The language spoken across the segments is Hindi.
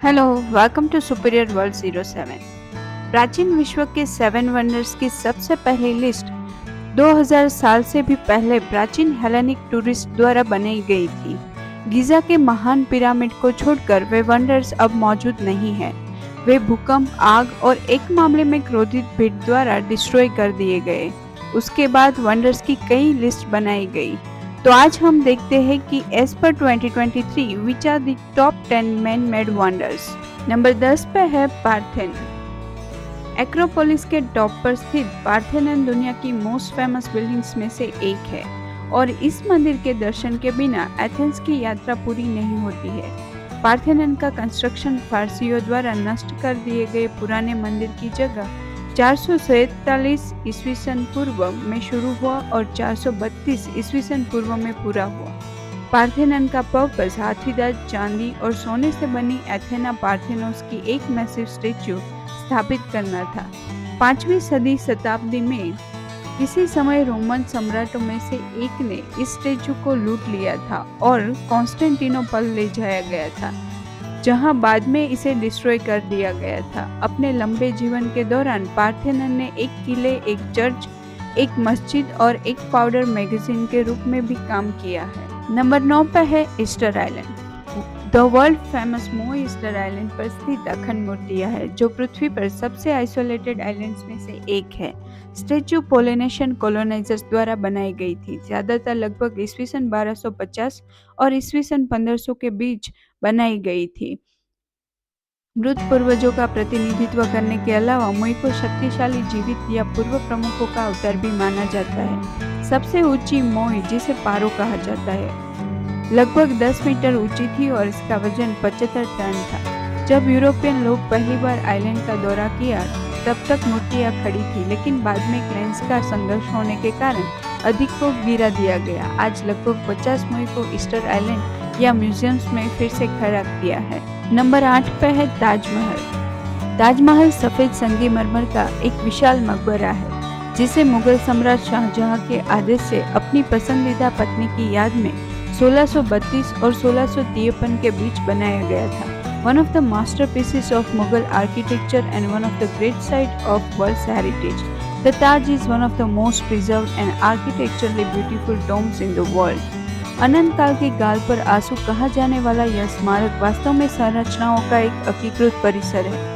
Hello, welcome to superior world 07। प्राचीन विश्व के 7 वंडर्स की सबसे पहली लिस्ट 2000 साल से भी पहले प्राचीन हेलेनिक टूरिस्ट द्वारा बनाई गई थी। गीजा के महान पिरामिड को छोड़कर वे वंडर्स अब मौजूद नहीं हैं। वे भूकंप, आग और एक मामले में क्रोधित भीड़ द्वारा डिस्ट्रॉय कर दिए गए। उसके बाद वंडर्स की कई लिस्ट बनाई गई। तो आज हम देखते हैं कि एज पर 2023 which are the top 10 man made wonders. Number 10 पे है पार्थेन। एक्रोपोलिस के टॉप पर स्थित पार्थेनन दुनिया की मोस्ट फेमस बिल्डिंग्स में से एक है और इस मंदिर के दर्शन के बिना एथेंस की यात्रा पूरी नहीं होती है। पार्थेनन का कंस्ट्रक्शन फारसियों द्वारा नष्ट कर दिए गए पुराने मंदिर की जगह 447 ईस्वी सन पूर्व में शुरू हुआ और 432 ईस्वी सन पूर्व में पूरा हुआ। पार्थेनन का पर्पस हाथीदांत, चांदी और सोने से बनी एथेना पार्थेनोस की एक मैसिव स्टेच्यू स्थापित करना था। 5वीं सदी शताब्दी में किसी समय रोमन सम्राटों में से एक ने इस स्टेच्यू को लूट लिया था और कॉन्स्टेंटिनोपल ले जाया गया था, जहां बाद में इसे डिस्ट्रॉय कर दिया गया था। अपने लंबे जीवन के दौरान पार्थेनन ने एक किले, एक चर्च, एक मस्जिद और एक पाउडर मैगजीन के रूप में भी काम किया है। नंबर 9 पर है Easter island. The world famous मो ईस्टर आइलैंड पर स्थित अखंड मूर्तियां है, जो पृथ्वी पर सबसे आइसोलेटेड आइलैंड्स में से एक है। स्टेच्यू पोलिनेशियन कॉलोनाइजर्स द्वारा बनाई गई थी, ज्यादातर लगभग ईस्वी सन 1250 और ईस्वी सन 1500 के बीच बनाई गई थी। मृत पूर्वजों का प्रतिनिधित्व करने के अलावा मुई को शक्तिशाली जीवित या पूर्व प्रमुखों का अवतार भी माना जाता है। सबसे ऊंची मोई, जिसे पारो कहा जाता है, लगभग 10 मीटर ऊंची थी और इसका वजन 75 टन था। जब यूरोपियन लोग पहली बार आइलैंड का दौरा किया तब तक मूर्तियां खड़ी थी, लेकिन बाद में क्रेन्स का संघर्ष होने के कारण अधिक को गिरा दिया गया। आज लगभग 50 मई को ईस्टर आइलैंड या म्यूजियम्स में फिर से खड़ा किया है। नंबर 8 पे है ताजमहल। ताजमहल सफेद संगमरमर का एक विशाल मकबरा है, जिसे मुगल सम्राट शाहजहां के आदेश से अपनी पसंदीदा पत्नी की याद में 1632 और 1653 के बीच बनाया गया था। One of the masterpieces of Mughal architecture and one of the great sites of world's heritage, the Taj is one of the most preserved and architecturally beautiful domes in the world. अनंत काल के गाल पर आंसू कहा जाने वाला यह स्मारक वास्तव में संरचनाओं का एक एकीकृत परिसर है।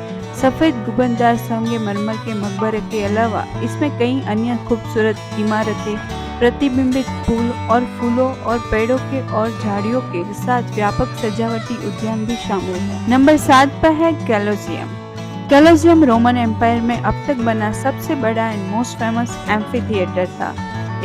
सफेद गुंबददार संगमरमर के मकबरे के अलावा इसमें कई अन्य खूबसूरत इमारतें, प्रतिबिंबित फूल और फूलों और पेड़ों के और झाड़ियों के साथ व्यापक सजावटी उद्यान भी शामिल है। नंबर 7 पर है कोलोसियम। कोलोसियम रोमन एम्पायर में अब तक बना सबसे बड़ा and most famous amphi theatre था।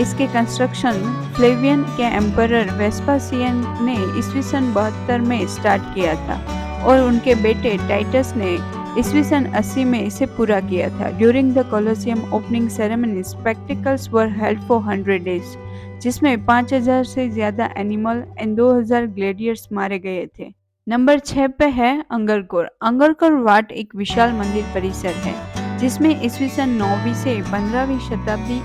इसके कंस्ट्रक्शन फ्लेवियन के एम्परर वेस्पासियन ने ईस्वी सन 72 में स्टार्ट किया था और उनके बेटे टाइटस ने ईस्वी सन 80 में इसे पूरा किया था। During the Colosseum opening ceremony spectacles were held for 100 days, जिसमें 5000 से ज्यादा एनिमल एंड 2000 ग्लेडियर्स मारे गए थे। नंबर 6 पे है अंगरकोर। अंगरकोर वाट एक विशाल मंदिर परिसर है, जिसमें ईस्वी सन 9वीं से 15वीं शताब्दी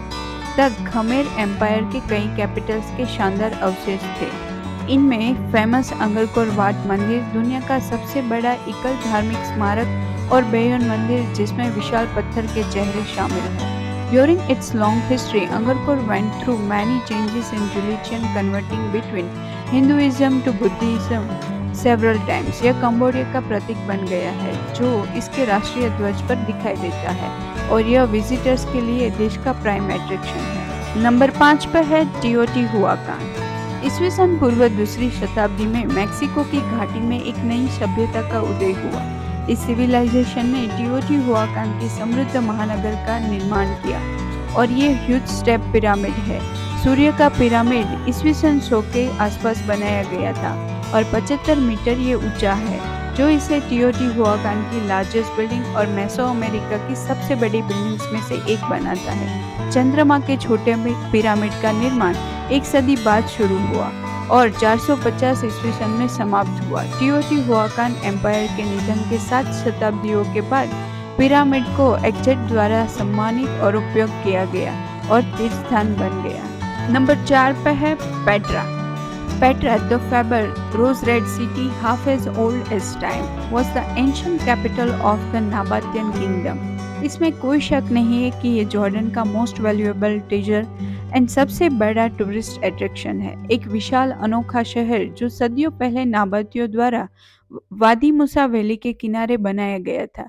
तक खमेर एम्पायर के कई कैपिटल्स के शानदार अवशेष थे। इनमें फेमस अंगरकोर वाट मंदिर दुनिया का सबसे बड़ा एकल धार्मिक स्मारक और बेयन मंदिर, जिसमें विशाल पत्थर के चेहरे शामिल हैं। During its long history, Angkor went through many changes in religion, converting between Hinduism to Buddhism several times. यह कंबोडिया का प्रतीक बन गया है, जो इसके राष्ट्रीय ध्वज पर दिखाई देता है और यह विजिटर्स के लिए देश का प्राइम अट्रैक्शन है। नंबर 5 पर है टिओटिहुआकान। ईस्वी सन पूर्व 2री शताब्दी में मैक्सिको की घाटी में एक नई सभ्यता का उदय हुआ। इस सिविलाइजेशन ने टिओटिहुआकान की समृद्ध महानगर का निर्माण किया और ये ह्यूज स्टेप पिरामिड है। सूर्य का पिरामिड ईस्वी सन 100 के आसपास बनाया गया था और 75 मीटर ये ऊंचा है, जो इसे टिओटिहुआकान की लार्जेस्ट बिल्डिंग और मेसो अमेरिका की सबसे बड़ी बिल्डिंग्स में से एक बनाता है। चंद्रमा के छोटे पिरामिड का निर्माण एक सदी बाद शुरू हुआ और 450 ईस्वी सन में समाप्त हुआ। टिओटिहुआकान एम्पायर के निधन के 7 शताब्दियों के बाद पिरामिड को एक्जेट द्वारा सम्मानित और उपयोग किया गया और तीर्थ स्थान बन गया। नंबर 4 पे है Petra. Petra, the fabled rose-red city, half as old as time, was the ancient capital of the Nabatean kingdom. इसमें कोई शक नहीं है कि ये जॉर्डन का मोस्ट वैल्यूएबल ट्रेजर एंड सबसे बड़ा टूरिस्ट अट्रैक्शन है। एक विशाल अनोखा शहर जो सदियों पहले नाबातियों द्वारा वादी मूसा वैली के किनारे बनाया गया था,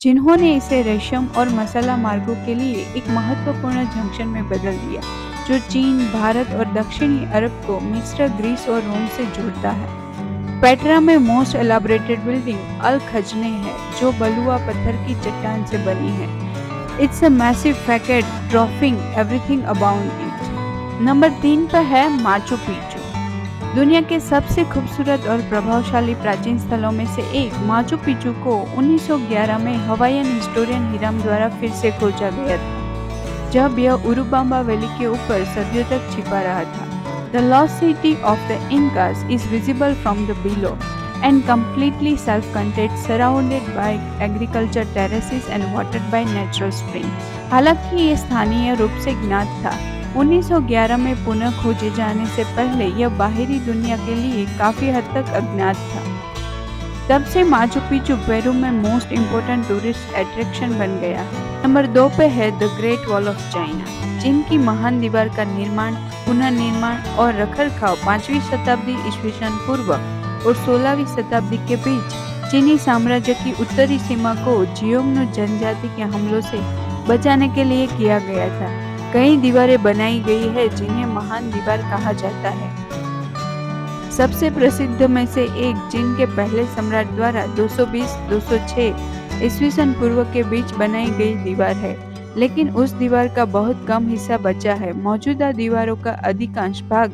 जिन्होंने इसे रेशम और मसाला मार्गों के लिए एक महत्वपूर्ण जंक्शन में बदल दिया, जो चीन, भारत और दक्षिणी अरब को मिस्र, ग्रीस और रोम से जोड़ता है। पेट्रा में मोस्ट एलाबोरेटेड बिल्डिंग अल खजने है, जो बलुआ पत्थर की चट्टान से बनी है। It's a massive facet dropping everything abound it. Number 3 पर है माचू पिच्चू। दुनिया के सबसे खूबसूरत और प्रभावशाली प्राचीन स्थलों में से एक माचू पिच्चू को 1911 में हवाईयन हिस्टोरियन हिराम द्वारा फिर से खोजा गया था, जब यह उरुबाम्बा वैली के ऊपर सदियों तक छिपा रहा था। The lost city of the Incas is visible from the below and completely self-contained, surrounded by agriculture terraces and watered by natural springs. हालांकि ये स्थानीय रूप से ज्ञात था, 1911 में पुनः खोजे जाने से पहले यह बाहरी दुनिया के लिए काफी हद तक अज्ञात था। तब से माचू पिच्चू पेरू में मोस्ट इम्पोर्टेंट टूरिस्ट अट्रैक्शन बन गया। नंबर 2 पे है the great wall of China. चीन की महान दीवार का निर्माण, पुनर्निर्माण और रखरखाव 5वीं शताब्दी ईस्वी पूर्व और 16वीं शताब्दी के बीच चीनी साम्राज्य की उत्तरी सीमा को जियोंगनु जनजाति के हमलों से बचाने के लिए किया गया था। कई दीवारें बनाई गई है जिन्हें महान दीवार कहा जाता है। सबसे प्रसिद्ध में से एक चीन के पहले सम्राट द्वारा 220-206 ईस्वी पूर्व के बीच बनाई गई दीवार है, लेकिन उस दीवार का बहुत कम हिस्सा बचा है। मौजूदा दीवारों का अधिकांश भाग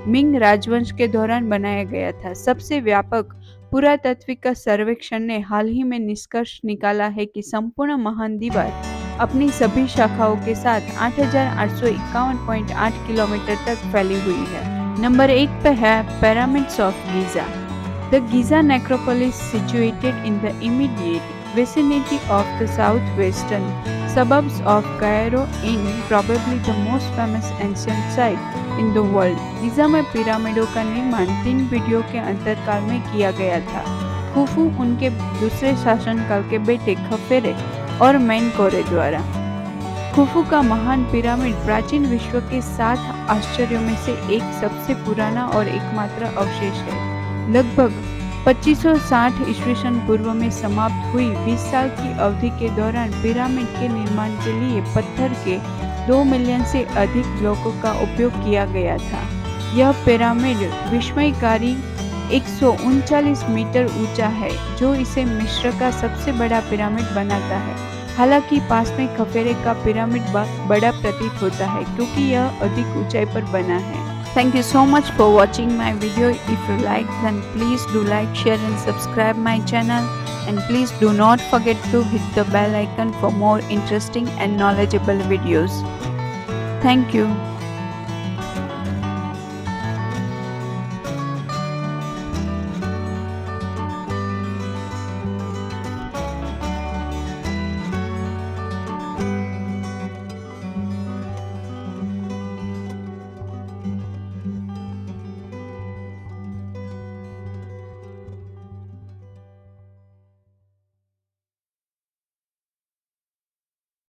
मिंग राजवंश के दौरान बनाया गया था। सबसे व्यापक पुरातात्विक सर्वेक्षण ने हाल ही में निष्कर्ष निकाला है कि संपूर्ण महान दीवार अपनी सभी शाखाओं के साथ 8,851.8 किलोमीटर तक फैली हुई है। नंबर 1 पे है pyramids of Giza. The Giza necropolis situated in the immediate vicinity of the southwestern suburbs of Cairo in probably the most famous ancient site in the world. Giza में पिरामिडों का निर्माण 3 पीढ़ियों के अंतरकाल में किया गया था। खुफू उनके दूसरे शासनकाल के बेटे खफेरे और मेनकोरे द्वारा। खुफू का महान पिरामिड प्राचीन विश्व के 7 आश्चर्यों में से एक सबसे पुराना और एकमात्र अवशेष है। लगभग 2560 ईस्वी पूर्व में समाप्त हुई 20 साल की अवधि के दौरान पिरामिड के निर्माण के लिए पत्थर के 2 मिलियन से अधिक ब्लॉकों का उपयोग किया गया था। यह पिरामिड विस्मयकारी 139 मीटर ऊंचा है, जो इसे मिस्र का सबसे बड़ा पिरामिड बनाता है। हालांकि पास में खफेरे का पिरामिड बड़ा प्रतीत होता है क्योंकि यह अधिक ऊंचाई पर बना है। Thank you so much for watching my video. If you like, then please do like, share and subscribe my channel, and please do not forget to hit the bell icon for more interesting and knowledgeable videos. Thank you.